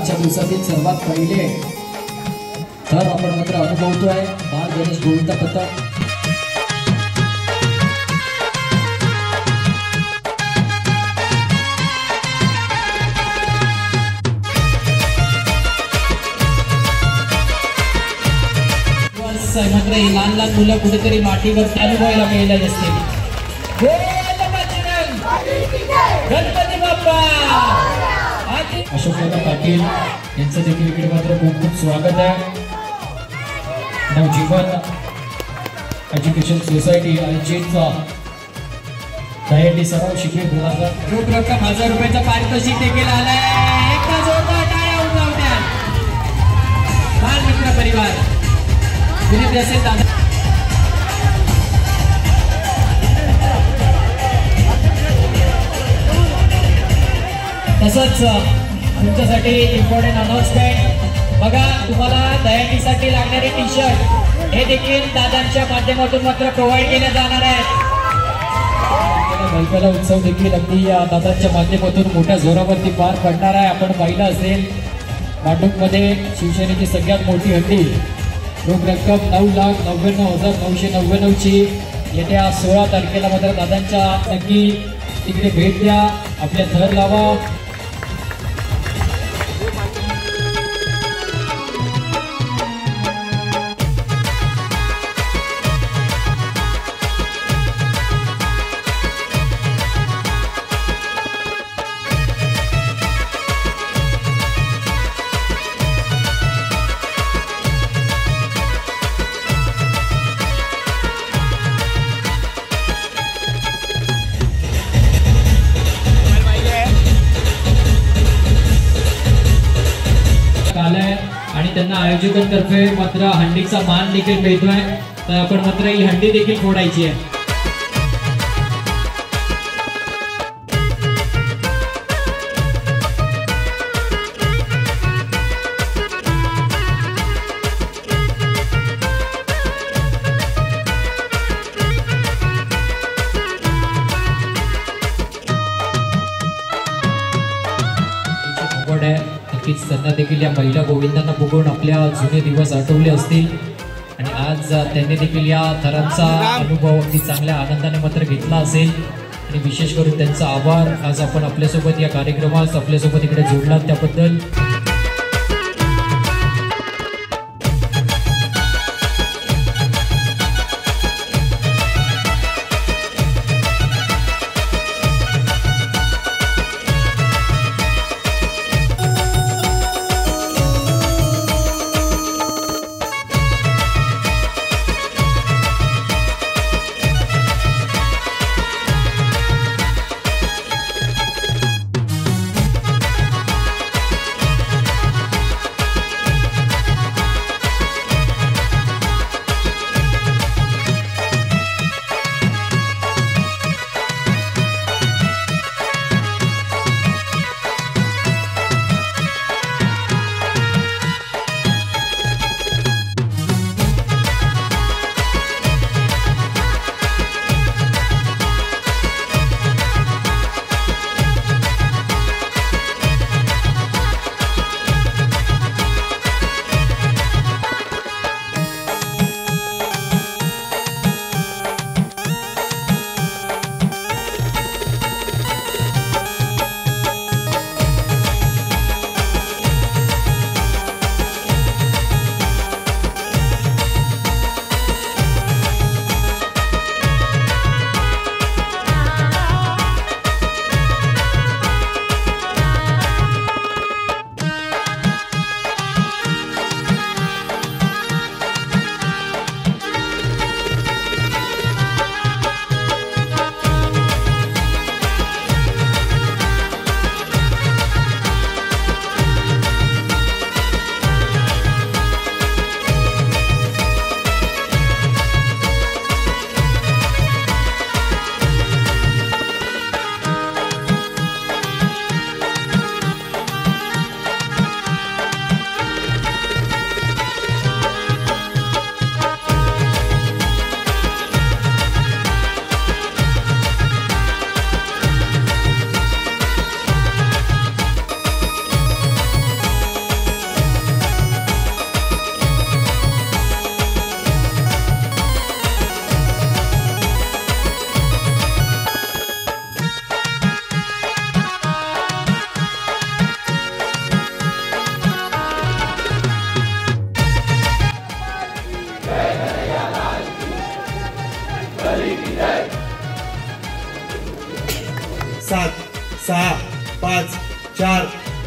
आजच्या दिवसातील सर्वात पहिले तर आपण मात्र अनुभवतोय बाल गणेश गोविंद पथक। मात्र ही लहान लहान मुलं कुठेतरी मातीवर अनुभवायला मिळाले असते। गणपती बाप्पा अशोकदादा पाटील यांचं देखील इकडे मात्र खूप खूप स्वागत आहे। नवजीवन एज्युकेशन सोसायटी आयोजितचा दहीहंडी सराव शिबिर 2000 रोख रक्कम 1000 रुपयाचा पारितोषिक देखील आलाय। एकदा जोरदार टाळ्या उठवत्या बाल मित्र परिवार विनीत असेल दादा। तसंच तुमच्यासाठी इम्पॉर्टंट अनाउन्समेंट बघा, तुम्हाला दहीहंडीसाठी लागणारे टी शर्ट हे देखील दादांच्या माध्यमातून मात्र प्रोव्हाइड केले जाणार आहेत। बैलगाडा उत्सव देखील अगदी या दादांच्या माध्यमातून मोठ्या जोरावरती पार पडणार आहे। आपण पाहिलं असेल मांडूकमध्ये शिवसेनेची सगळ्यात मोठी हंडी रोख रक्कम 9,99,999 ची येत्या 16 तारखेला मात्र दादांच्या नक्की तिकडे भेट द्या, आपल्या थर लावा। आणि त्यांना आयोजकांतर्फे मात्र हंडीचा मान देखील मिळतोय, तर आपण मात्र ही हंडी देखील फोडायची आहे। नक्कीच त्यांना देखील या महिला गोविंदांना बघून आपल्या जुने दिवस आठवले असतील आणि आज त्यांनी देखील या थरांचा अनुभव अगदी चांगल्या आनंदाने मात्र घेतला असेल आणि विशेष करून त्यांचा आभार। आज आपण आपल्यासोबत या कार्यक्रमात आपल्यासोबत इकडे जोडलात त्याबद्दल।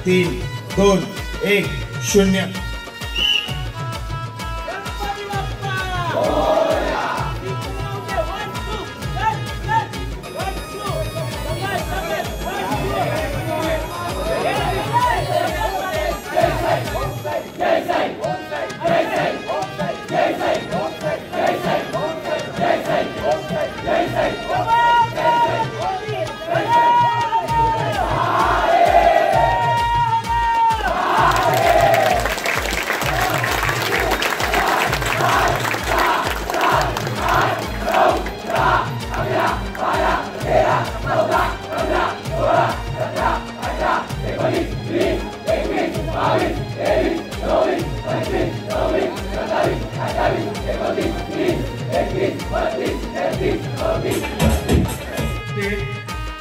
3 2 1 0.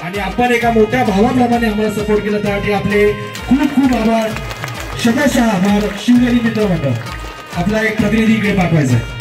आणि आपण एका मोठ्या भावाप्रमाणे आम्हाला सपोर्ट केला त्यासाठी आपले खूप खूप आभार. शतशः आभार. शिवनेरी मित्र मंडळ आपला एक प्रतिनिधी इकडे पाठवायचा आहे.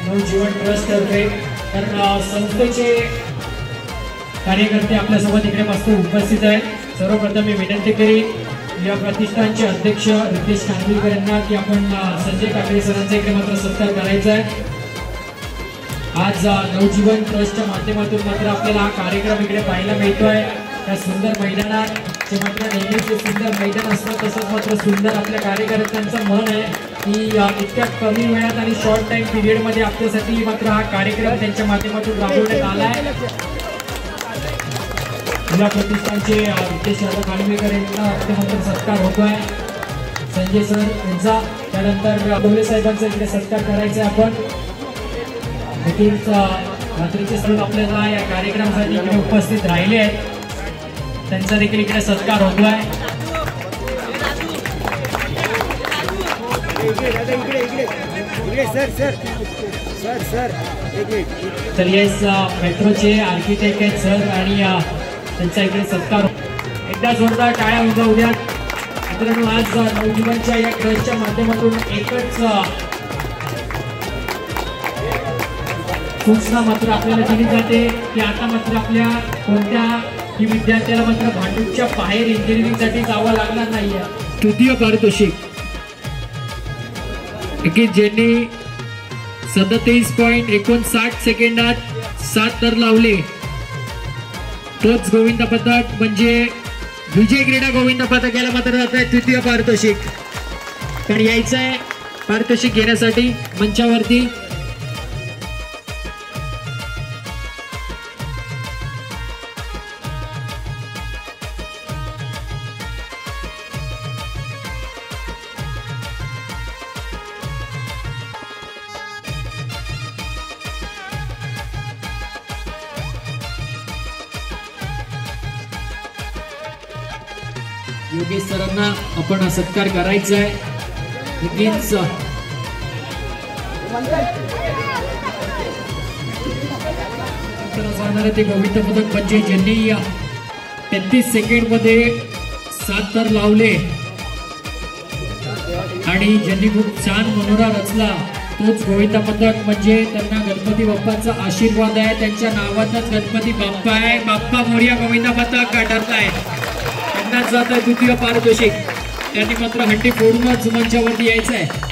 नवजीवन ट्रस्ट तर्फे तर संस्थेचे कार्यकर्ते आपल्यासोबत इकडे मस्त उपस्थित आहेत. सर्वप्रथम मी विनंती करीन या प्रतिष्ठानचे अध्यक्ष रितेश कांदुलकर यांना की आपण संजय काकडे सरांचा इकडे मात्र सत्कार करायचा आहे. आज नवजीवन ट्रस्टच्या माध्यमातून मात्र आपल्याला हा कार्यक्रम इकडे पाहायला मिळतोय. त्या सुंदर मैदानात जे मात्र नेहमीच सुंदर मैदान असतं तसंच मात्र सुंदर आपल्या कार्यकर्त्यांचं मन आहे की इतक्या कमी वेळात आणि शॉर्ट टाइम पिरियड मध्ये आपल्यासाठी मात्र हा कार्यक्रम त्यांच्या माध्यमातून राबवण्यात आला आहे. या प्रतिष्ठानचे रितेश यादव कालवेकर यांना मात्र सत्कार होतोय. संजय सर यांचा त्यानंतर डोले साहेबांचा इकडे सत्कार करायचा आहे. आपण देखील रात्रीचे सर आपल्याला या कार्यक्रमासाठी इकडे उपस्थित राहिले आहेत. त्यांचा देखील इकडे सत्कार होतोय. तर येस मेट्रोचे आर्किटेक्ट आहेत सर आणि त्यांचा इकडे सत्कार. एकदा जोरदार टाळ्या उद्या. मित्रांनो आज नवजीवनच्या या ट्रस्टच्या माध्यमातून एकच सूचना मात्र आपल्याला दिली जाते की आता मात्र आपल्या कोणत्याही विद्यार्थ्याला मात्र भांडूपच्या बाहेर इंजिनिअरिंगसाठी जावं लागणार नाहीये. तृतीय पारितोषिक ज्यांनी 37.59 सेकंदात 7 तर लावले तोच गोविंद पदक म्हणजे विजय क्रीडा गोविंद पदक याला मात्र जात आहे तृतीय पारितोषिक. पण यायचं आहे पारितोषिक घेण्यासाठी मंचावरती. योगेश सरांना आपण सत्कार करायचा आहे. ते गोविंद पदक म्हणजे ज्यांनी 33 सेकंड मध्ये 7 तर लावले आणि ज्यांनी खूप छान मनोरा रचला तोच गोविंद पदक म्हणजे त्यांना गणपती बाप्पाचा आशीर्वाद आहे. त्यांच्या नावातच गणपती बाप्पा आहे. बाप्पा मोरया गोविंद पदक ठरताय. त्यांनाच जात आहे तृतीय पारितोषिक. त्यांनी मात्र हंडी फोडूनच मंचावरती यायचं आहे.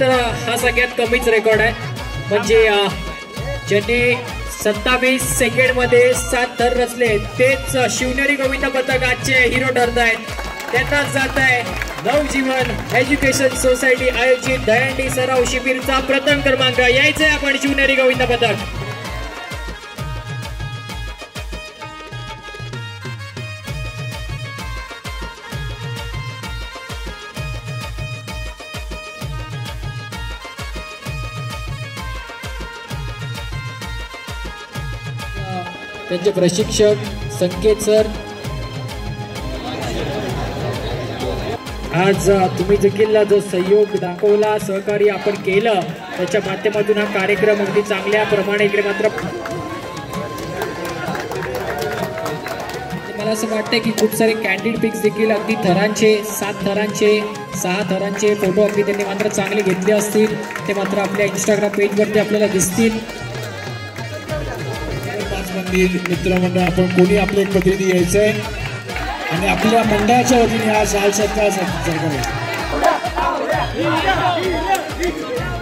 मात्र हा सगळ्यात कमीच रेकॉर्ड आहे. म्हणजे ज्यांनी 27 सेकंड मध्ये 7 थर रचले तेच शिवनेरी गोविंद पथक आजचे हिरो ठरत आहेत. त्यांना जात आहे नवजीवन एज्युकेशन सोसायटी आयोजित दहीहंडी सराव शिबिरचा प्रथम क्रमांक. यायचंय आपण शिवनेरी गोविंद पथक. त्यांचे प्रशिक्षक संकेत सर, आज तुम्ही देखील जो सहयोग दाखवला, सहकार्य आपण केलं, त्याच्या माध्यमातून हा कार्यक्रम अगदी चांगल्या प्रमाणे इकडे मात्र मला असं वाटतं की खूप सारे कॅन्डिड पिक्स देखील अगदी थरांचे 7 थरांचे 6 थरांचे फोटो अगदी त्यांनी मात्र चांगले घेतले असतील. ते मात्र आपल्या इंस्टाग्राम पेजवरती आपल्याला दिसतील. मित्रमंडळ आपण कोणी आपले एक प्रतिनिधी यायचंय आणि आपल्या मंडळाच्या वतीने हा शाल सत्कार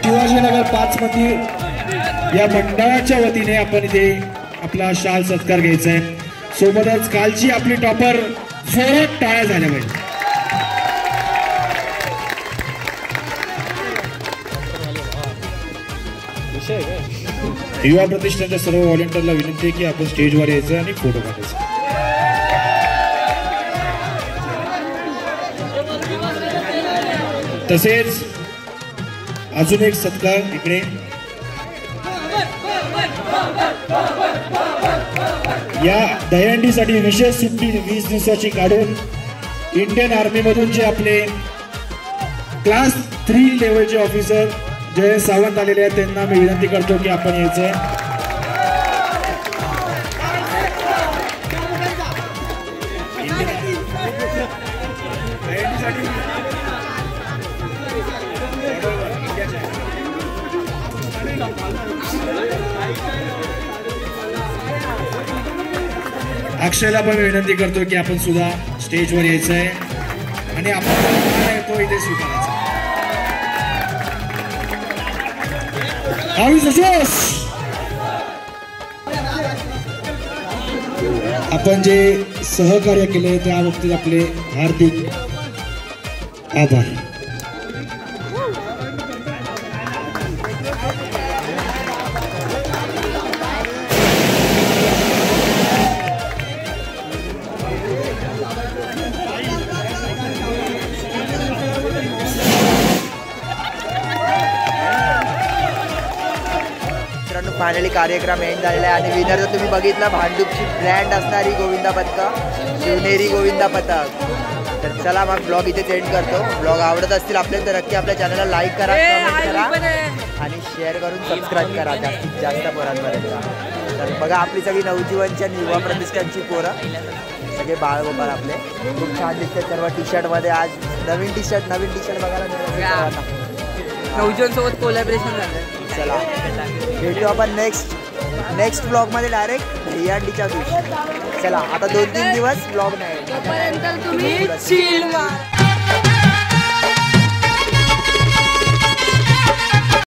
शिवाजीनगर 5 मध्ये या मंडळाच्या वतीने आपण इथे आपला शाल सत्कार घ्यायचा आहे. सोबतच कालची आपली टॉपर जोरात टाळ्या झाल्या पाहिजे. युवा प्रतिष्ठानच्या सर्व व्हॉलेंटियरला विनंती आहे की आपण स्टेजवर यायचं आणि फोटो काढायचा. तसेच अजून एक सत्कार इकडे या दहीहंडीसाठी विशेष सुट्टी 20 दिवसाची काढून इंडियन आर्मी मधून जे आपले क्लास 3 लेवलचे ऑफिसर जय सावंत आलेले आहेत त्यांना मी विनंती करतो की आपण यायचंय. अक्षयला पण विनंती करतो की आपण सुद्धा स्टेजवर यायचंय आणि आपण येतो इथे स्वीकारायचा. आपण जे सहकार्य केले त्या बाबतीत आपले हार्दिक आभार. फायनली कार्यक्रम एंड झालेला आहे आणि विनर जर तुम्ही बघितला भांडूपची ब्रँड असणारी गोविंदा पथक शिवनेरी गोविंदा पथक. तर चला मग ब्लॉग इथे एंड करतो. ब्लॉग आवडत असतील आपले तर नक्की आपल्या चॅनलला लाईक करा, कमेंट करा आणि शेअर करून सबस्क्राईब करा जास्तीत जास्त पोरांपर्यंत. तर बघा आपली सगळी नवजीवनची आणि युवा प्रतिष्ठानची पोरं सगळे बाळगोपाळ आपले खूप छान दिसतात सर्व टी-शर्टमध्ये. आज नवीन टी शर्ट बघायला मिळालं. नवजीवनसोबत कोलॅबरेशन झालं. चला भेटू आपण नेक्स्ट ब्लॉगमध्ये डायरेक्ट दहीहंडीच्या दिवशी. चला आता 2-3 दिवस ब्लॉग नाही. तोपर्यंत तुम्ही चिल मारा.